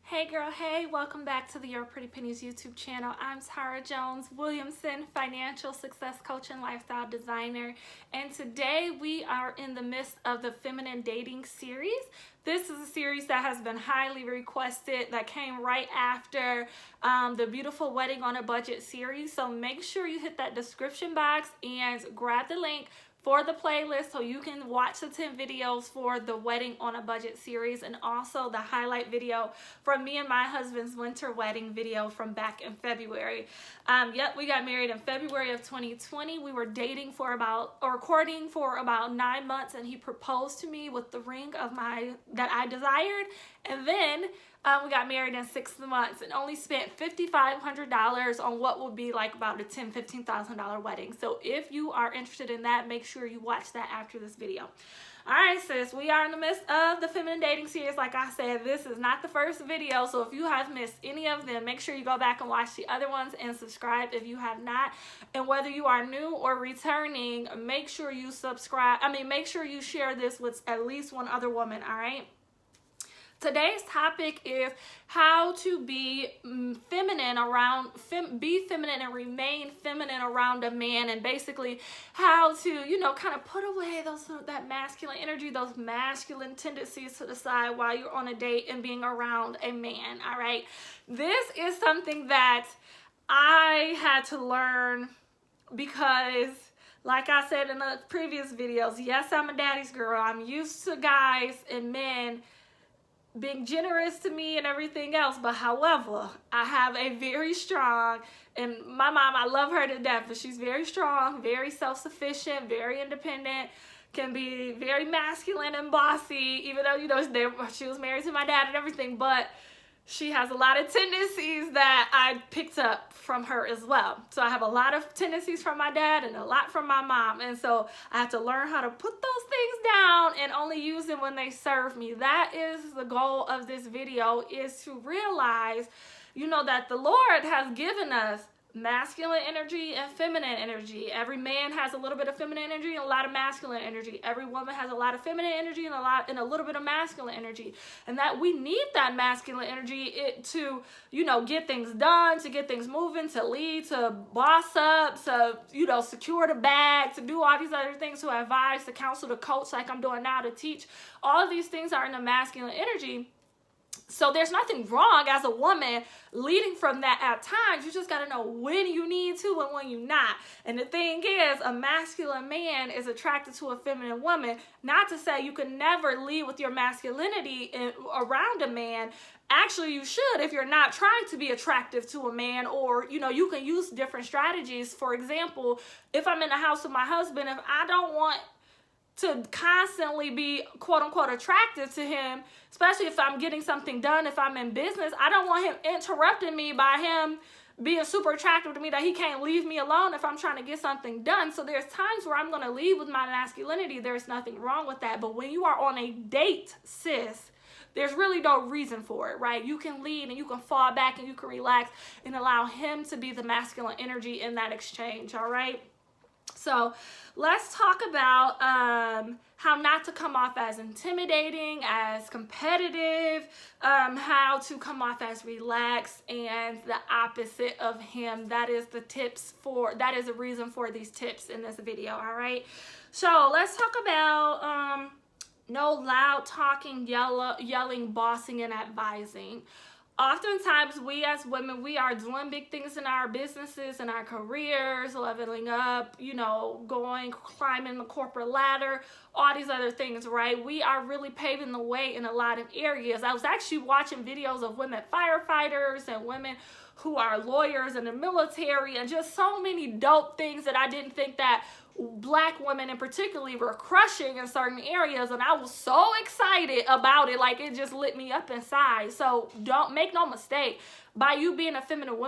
Hey girl, hey, welcome back to the Your Pretty Pennies YouTube channel. I'm Tara Jones-Williamson, financial success coach and lifestyle designer. And today we are in the midst of the Feminine Dating series. This is a series that has been highly requested, that came right after the Beautiful Wedding on a Budget series. So make sure you hit that description box and grab the link for the playlist so you can watch the 10 videos for the Wedding on a Budget series, and also the highlight video from me and my husband's winter wedding video from back in February. Yep, we got married in February of 2020. We were dating for courting for about 9 months, and he proposed to me with the ring of that I desired, and then we got married in 6 months and only spent $5,500 on what would be like about a $10,000-$15,000 wedding. So if you are interested in that, make sure you watch that after this video. All right, sis, we are in the midst of the Feminine Dating series. Like I said, this is not the first video, so if you have missed any of them, make sure you go back and watch the other ones and subscribe if you have not. And whether you are new or returning, make sure you subscribe. Make sure you share this with at least one other woman, all right? Today's topic is how to be feminine be feminine and remain feminine around a man, and basically how to, kind of put away that masculine energy, those masculine tendencies to the side while you're on a date and being around a man, all right? This is something that I had to learn because, like I said in the previous videos, yes, I'm a daddy's girl. I'm used to guys and men being generous to me and everything else, but however, I have a very strong, and my mom, I love her to death, but she's very strong, very self-sufficient, very independent, can be very masculine and bossy, even though, she was married to my dad and everything, but she has a lot of tendencies that I picked up from her as well. So I have a lot of tendencies from my dad and a lot from my mom. And so I have to learn how to put those things down and only use them when they serve me. That is the goal of this video, is to realize, that the Lord has given us masculine energy and feminine energy. Every man has a little bit of feminine energy and a lot of masculine energy. Every woman has a lot of feminine energy and a little bit of masculine energy. And that we need that masculine energy to, get things done, to get things moving, to lead, to boss up, to, secure the bag, to do all these other things, to advise, to counsel, to coach like I'm doing now, to teach. All of these things are in the masculine energy. So there's nothing wrong as a woman leading from that at times. You just got to know when you need to and when you're not. And the thing is, a masculine man is attracted to a feminine woman. Not to say you can never lead with your masculinity around a man. Actually, you should if you're not trying to be attractive to a man, or, you can use different strategies. For example, if I'm in the house with my husband, if I don't want to constantly be quote unquote attractive to him, especially if I'm getting something done, if I'm in business, I don't want him interrupting me by him being super attractive to me that he can't leave me alone if I'm trying to get something done. So there's times where I'm going to lead with my masculinity. There's nothing wrong with that. But when you are on a date, sis, there's really no reason for it, right? You can lead and you can fall back and you can relax and allow him to be the masculine energy in that exchange, all right? So let's talk about how not to come off as intimidating, as competitive, how to come off as relaxed, and the opposite of him. That is the reason for these tips in this video, all right? So let's talk about no loud talking, yelling, bossing, and advising. Oftentimes, we as women, we are doing big things in our businesses and our careers, leveling up, climbing the corporate ladder, all these other things, right? We are really paving the way in a lot of areas. I was actually watching videos of women firefighters and women who are lawyers in the military, and just so many dope things that I didn't think that Black women in particularly were crushing in certain areas, and I was so excited about it, like it just lit me up inside. So don't make no mistake, by you being a feminine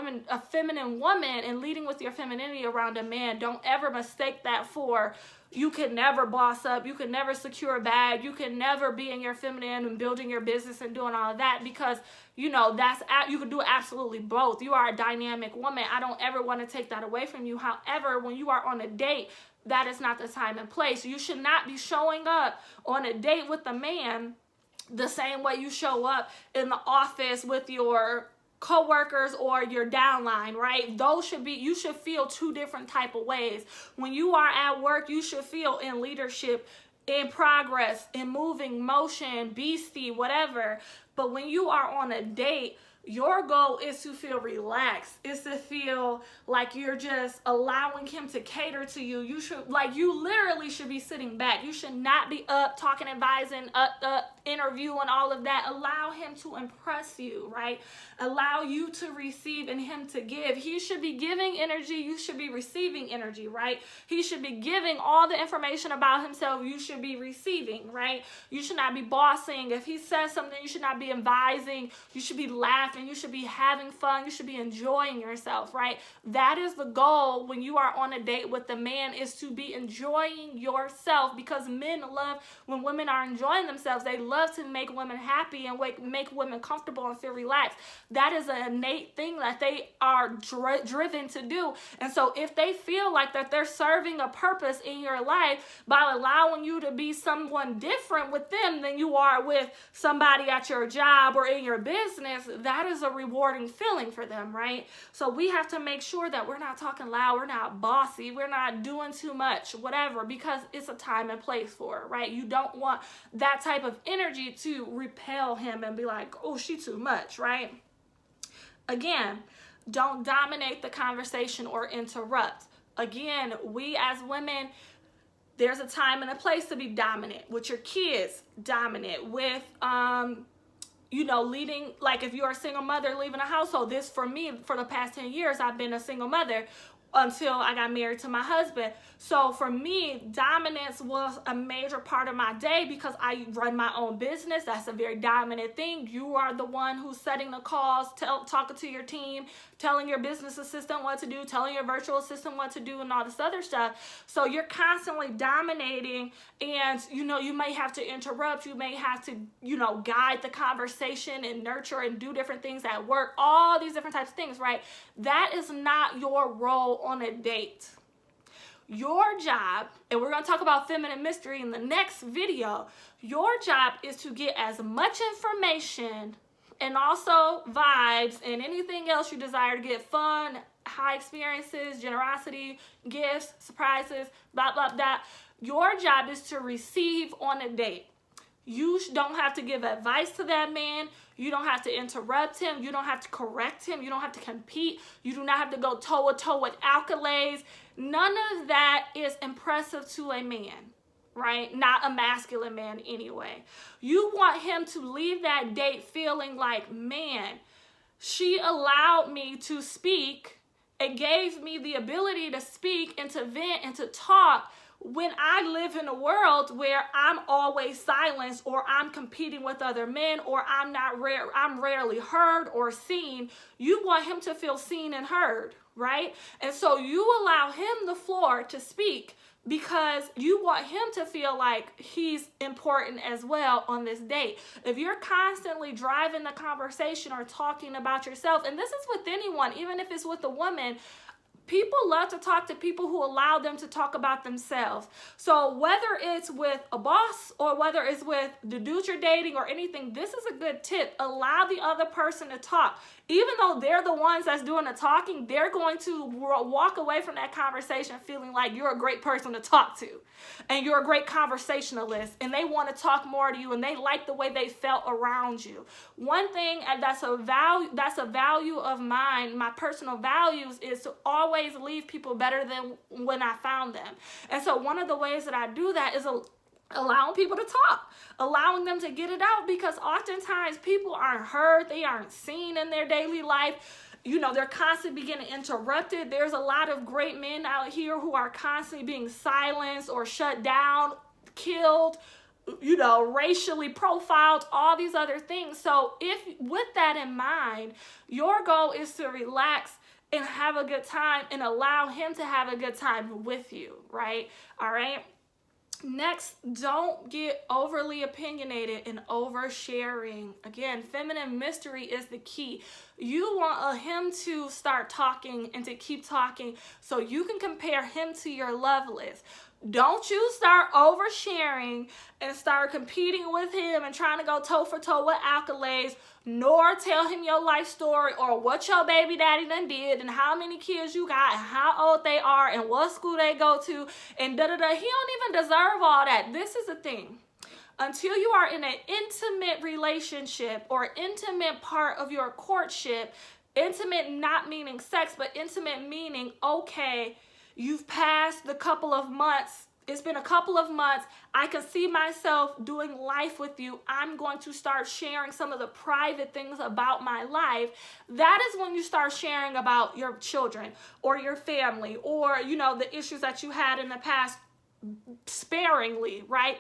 woman and leading with your femininity around a man, don't ever mistake that for you can never boss up, you can never secure a bag, you can never be in your feminine and building your business and doing all of that, because you can do absolutely both. You are a dynamic woman. I don't ever want to take that away from you. However, when you are on a date, that is not the time and place. You should not be showing up on a date with a man the same way you show up in the office with your co-workers or your downline, right? You should feel two different type of ways. When you are at work, you should feel in leadership, in progress, in moving, motion, beastie, whatever. But when you are on a date, your goal is to feel relaxed. Is to feel like you're just allowing him to cater to you. You literally should be sitting back. You should not be up, talking, advising, interviewing, all of that. Allow him to impress you, right? Allow you to receive and him to give. He should be giving energy. You should be receiving energy, right? He should be giving all the information about himself. You should be receiving, right? You should not be bossing. If he says something, you should not be advising. You should be laughing. You should be having fun. You should be enjoying yourself, right? That is the goal when you are on a date with a man, is to be enjoying yourself, because men love when women are enjoying themselves. They love to make women happy and make women comfortable and feel relaxed. That is an innate thing that they are driven to do. And so if they feel like that they're serving a purpose in your life by allowing you to be someone different with them than you are with somebody at your job or in your business, that is a rewarding feeling for them, right? So we have to make sure that we're not talking loud, we're not bossy, we're not doing too much, whatever, because it's a time and place for it, right? You don't want that type of energy to repel him and be like, oh, she too much, right? Again, don't dominate the conversation or interrupt. Again, we as women, there's a time and a place to be dominant with your kids, dominant with leading, like if you're a single mother leaving a household. This, for me, for the past 10 years, I've been a single mother until I got married to my husband. So for me, dominance was a major part of my day because I run my own business. That's a very dominant thing. You are the one who's setting the calls, talking to your team, telling your business assistant what to do, telling your virtual assistant what to do, and all this other stuff. So you're constantly dominating, and you may have to interrupt, you may have to guide the conversation and nurture and do different things at work, all these different types of things, right? That is not your role on a date. Your job, and we're going to talk about feminine mystery in the next video, your job is to get as much information and also vibes and anything else you desire to get, fun, high experiences, generosity, gifts, surprises, blah, blah, blah. Your job is to receive on a date. You don't have to give advice to that man. You don't have to interrupt him. You don't have to correct him. You don't have to compete. You do not have to go toe-to-toe with accolades. None of that is impressive to a man, right? Not a masculine man anyway. You want him to leave that date feeling like, man, she allowed me to speak. It gave me the ability to speak and to vent and to talk when I live in a world where I'm always silenced, or I'm competing with other men, or I'm rarely heard or seen. You want him to feel seen and heard, right? And so you allow him the floor to speak because you want him to feel like he's important as well on this date. If you're constantly driving the conversation or talking about yourself, and this is with anyone, even if it's with a woman, people love to talk to people who allow them to talk about themselves. So whether it's with a boss or whether it's with the dude you're dating or anything, this is a good tip. Allow the other person to talk. Even though they're the ones that's doing the talking, they're going to walk away from that conversation feeling like you're a great person to talk to and you're a great conversationalist, and they want to talk more to you, and they like the way they felt around you. One thing that's a value of mine, my personal values, is to always leave people better than when I found them. And so one of the ways that I do that is allowing people to talk, allowing them to get it out, because oftentimes people aren't heard, they aren't seen in their daily life. They're constantly getting interrupted. There's a lot of great men out here who are constantly being silenced or shut down, killed, racially profiled, all these other things. So if with that in mind, your goal is to relax and have a good time and allow him to have a good time with you, right? All right. Next, don't get overly opinionated and oversharing. Again, feminine mystery is the key. You want him to start talking and to keep talking so you can compare him to your love list. Don't you start oversharing and start competing with him and trying to go toe for toe with accolades, nor tell him your life story or what your baby daddy done did and how many kids you got and how old they are and what school they go to and da-da-da. He don't even deserve all that. This is the thing. Until you are in an intimate relationship or intimate part of your courtship, intimate not meaning sex, but intimate meaning, okay, you've passed the couple of months. It's been a couple of months. I can see myself doing life with you. I'm going to start sharing some of the private things about my life. That is when you start sharing about your children or your family or, you know, the issues that you had in the past sparingly, right?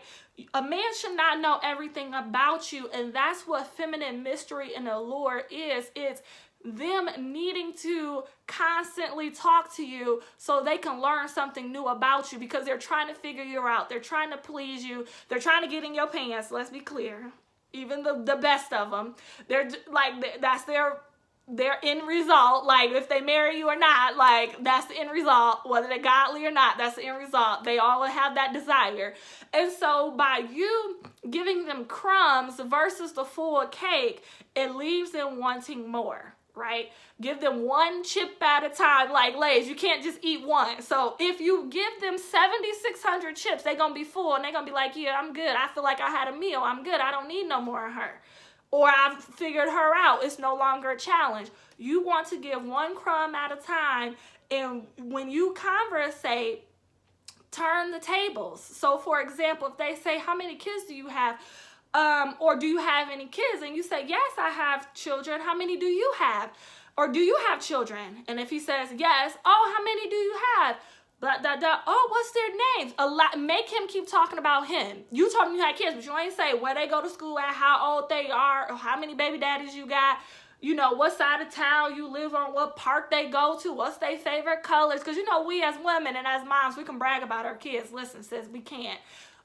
A man should not know everything about you, and that's what feminine mystery and allure is. It's them needing to constantly talk to you so they can learn something new about you because they're trying to figure you out. They're trying to please you. They're trying to get in your pants. Let's be clear. Even the best of them, they're like, that's their end result. Like, if they marry you or not, like, that's the end result. Whether they're godly or not, that's the end result. They all have that desire. And so by you giving them crumbs versus the full cake, it leaves them wanting more. Right? Give them one chip at a time. Like, ladies, you can't just eat one. So if you give them 7,600 chips, they're going to be full and they're going to be like, yeah, I'm good. I feel like I had a meal. I'm good. I don't need no more of her. Or I've figured her out. It's no longer a challenge. You want to give one crumb at a time. And when you conversate, turn the tables. So for example, if they say, how many kids do you have? Or do you have any kids? And you say, yes, I have children. How many do you have? Or do you have children? And if he says yes, oh, how many do you have? Blah, blah, blah. Oh, what's their names? Make him keep talking about him. You told him you had kids, but you ain't say where they go to school at, how old they are, or how many baby daddies you got, you know, what side of town you live on, what park they go to, what's their favorite colors. Because, you know, we as women and as moms, we can brag about our kids. Listen, sis, we can't.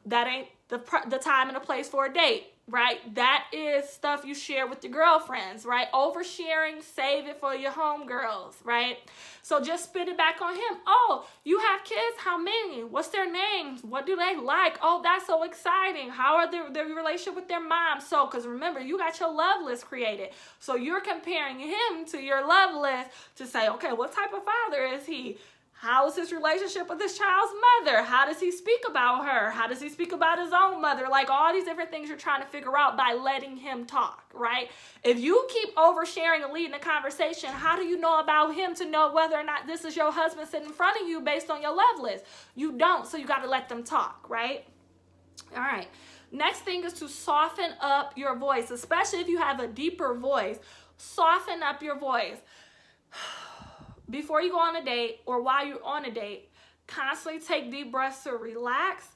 That ain't the time and the place for a date, right? That is stuff you share with your girlfriends, right? Oversharing, save it for your homegirls, right? So just spit it back on him. Oh, you have kids? How many? What's their names? What do they like? Oh, that's so exciting. How are their relationship with their mom? So, because remember, you got your love list created. So you're comparing him to your love list to say, okay, what type of father is he? How is his relationship with his child's mother? How does he speak about her? How does he speak about his own mother? Like all these different things you're trying to figure out by letting him talk, right? If you keep oversharing and leading the conversation, how do you know about him to know whether or not this is your husband sitting in front of you based on your love list? You don't, so you got to let them talk, right? All right. Next thing is to soften up your voice, especially if you have a deeper voice. Soften up your voice. Before you go on a date or while you're on a date, constantly take deep breaths to relax,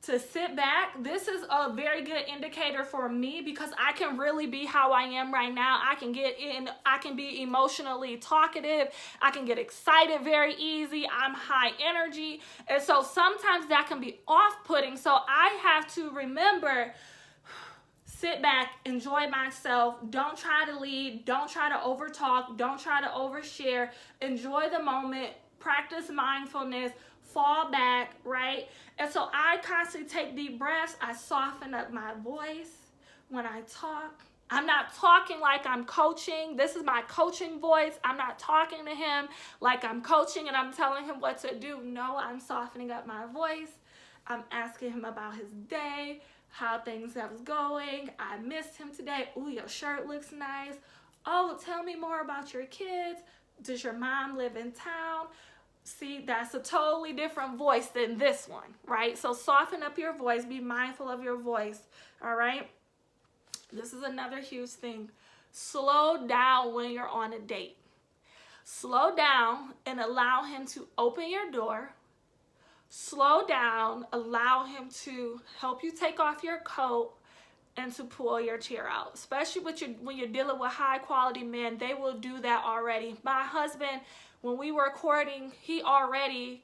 to sit back. This is a very good indicator for me because I can really be how I am right now. I can be emotionally talkative. I can get excited very easy. I'm high energy. And so sometimes that can be off-putting. So I have to remember, sit back, enjoy myself. Don't try to lead. Don't try to overtalk. Don't try to overshare. Enjoy the moment. Practice mindfulness. Fall back, right? And so I constantly take deep breaths. I soften up my voice when I talk. I'm not talking like I'm coaching. This is my coaching voice. I'm not talking to him like I'm coaching and I'm telling him what to do. No, I'm softening up my voice. I'm asking him about his day, how things was going. I missed him today. Ooh, your shirt looks nice. Oh, tell me more about your kids. Does your mom live in town? See, that's a totally different voice than this one, right? So soften up your voice. Be mindful of your voice, all right? This is another huge thing. Slow down when you're on a date. Slow down and allow him to open your door. Slow down, allow him to help you take off your coat and to pull your chair out. Especially when you're dealing with high quality men, they will do that already. My husband, when we were courting, he already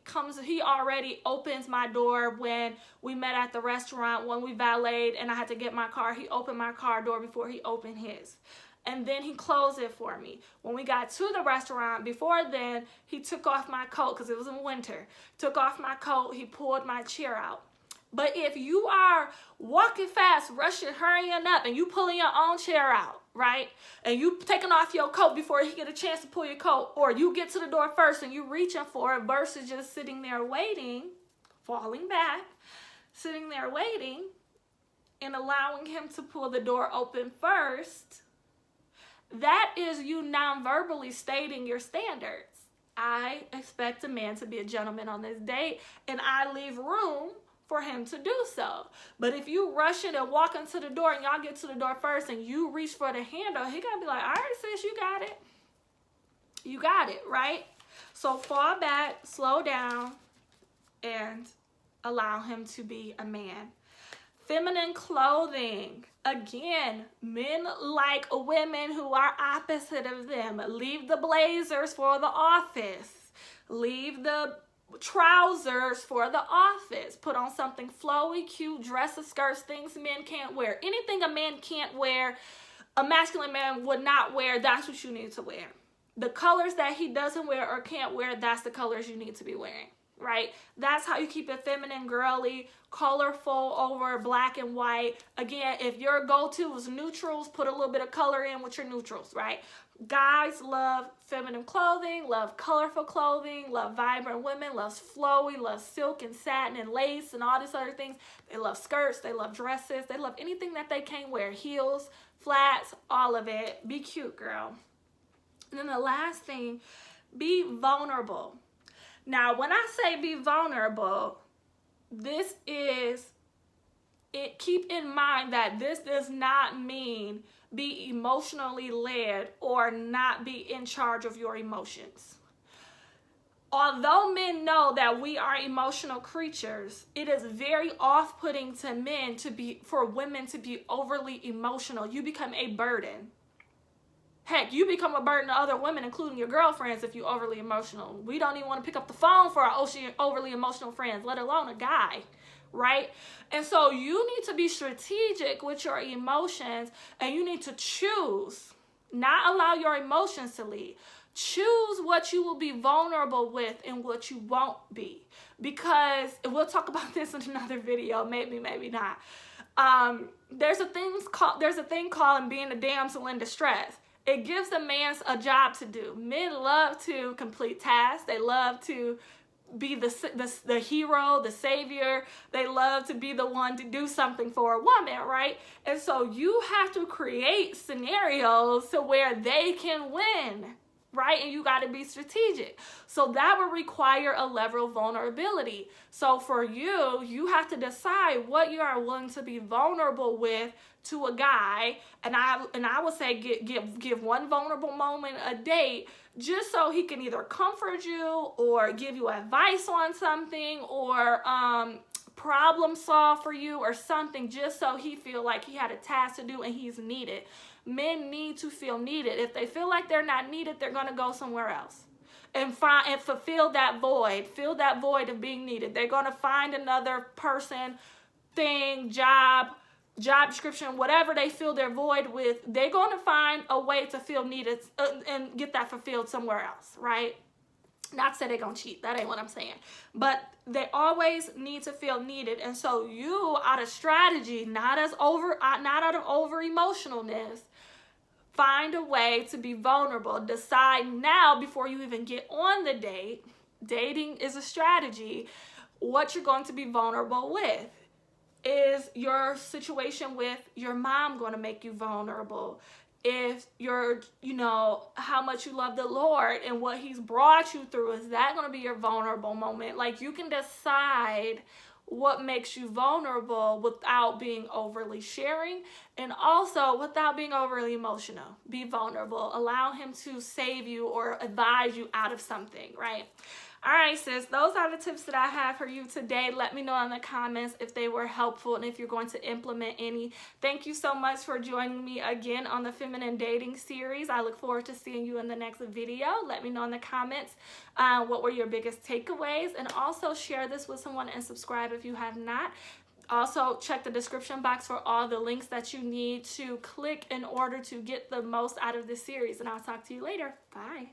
opens my door. When we met at the restaurant, when we valeted and I had to get my car, he opened my car door before he opened his. and then he closed it for me. When we got to the restaurant, before then, he took off my coat because it was in winter. Took off my coat, he pulled my chair out. But if you are walking fast, rushing, hurrying up, and you pulling your own chair out, right? And you taking off your coat before he get a chance to pull your coat, or you get to the door first and you reaching for it versus just sitting there waiting, falling back, sitting there waiting, and allowing him to pull the door open first, that is you non-verbally stating your standards. I expect a man to be a gentleman on this date, and I leave room for him to do so. But if you rush it and walk into the door and y'all get to the door first and you reach for the handle, he gotta be like, all right, sis, you got it. You got it, right? So fall back, slow down, and allow him to be a man. Feminine clothing. Again, men like women who are opposite of them. Leave the blazers for the office. Leave the trousers for the office. Put on something flowy, cute, dresses, skirts, things men can't wear. Anything a man can't wear, a masculine man would not wear, that's what you need to wear. The colors that he doesn't wear or can't wear, that's the colors you need to be wearing, right? That's how you keep it feminine, girly, colorful over black and white. Again, if your go-to is neutrals, put a little bit of color in with your neutrals, right? Guys love feminine clothing, love colorful clothing, love vibrant women, love flowy, love silk and satin and lace and all these other things. They love skirts, they love dresses, they love anything that they can't wear. Heels, flats, all of it. Be cute, girl. And then the last thing, be vulnerable. Now, when I say be vulnerable, this is it. Keep in mind that this does not mean be emotionally led or not be in charge of your emotions. Although men know that we are emotional creatures, it is very off-putting to men for women to be overly emotional. You become a burden. Heck, you become a burden to other women, including your girlfriends, if you're overly emotional. We don't even want to pick up the phone for our overly emotional friends, let alone a guy, right? And so you need to be strategic with your emotions, and you need to choose, not allow your emotions to lead. Choose what you will be vulnerable with and what you won't be. Because, and we'll talk about this in another video, maybe not. There's a thing called being a damsel in distress. It gives a man a job to do. Men love to complete tasks. They love to be the hero, the savior. They love to be the one to do something for a woman, right? And so you have to create scenarios to where they can win, right? And you got to be strategic. So that will require a level of vulnerability. So for you, you have to decide what you are willing to be vulnerable with to a guy. And I would say give one vulnerable moment a date, just so he can either comfort you or give you advice on something or problem solve for you or something, just so he feel like he had a task to do and he's needed. Men need to feel needed. If they feel like they're not needed, they're going to go somewhere else and fulfill that void. Fill that void of being needed. They're going to find another person, thing, job description, whatever they fill their void with. They're going to find a way to feel needed and get that fulfilled somewhere else, right? Not to say they're going to cheat. That ain't what I'm saying. But they always need to feel needed. And so you, out of strategy, not out of over emotionalness, find a way to be vulnerable. Decide now, before you even get on the date, dating is a strategy, what you're going to be vulnerable with. Is your situation with your mom going to make you vulnerable? If you're, how much you love the Lord and what he's brought you through, is that going to be your vulnerable moment? Like, you can decide what makes you vulnerable without being overly sharing and also without being overly emotional. Be vulnerable. Allow him to save you or advise you out of something, right? All right, sis, those are the tips that I have for you today. Let me know in the comments if they were helpful and if you're going to implement any. Thank you so much for joining me again on the Feminine Dating series. I look forward to seeing you in the next video. Let me know in the comments what were your biggest takeaways, and also share this with someone and subscribe if you have not. Also, check the description box for all the links that you need to click in order to get the most out of this series. And I'll talk to you later. Bye.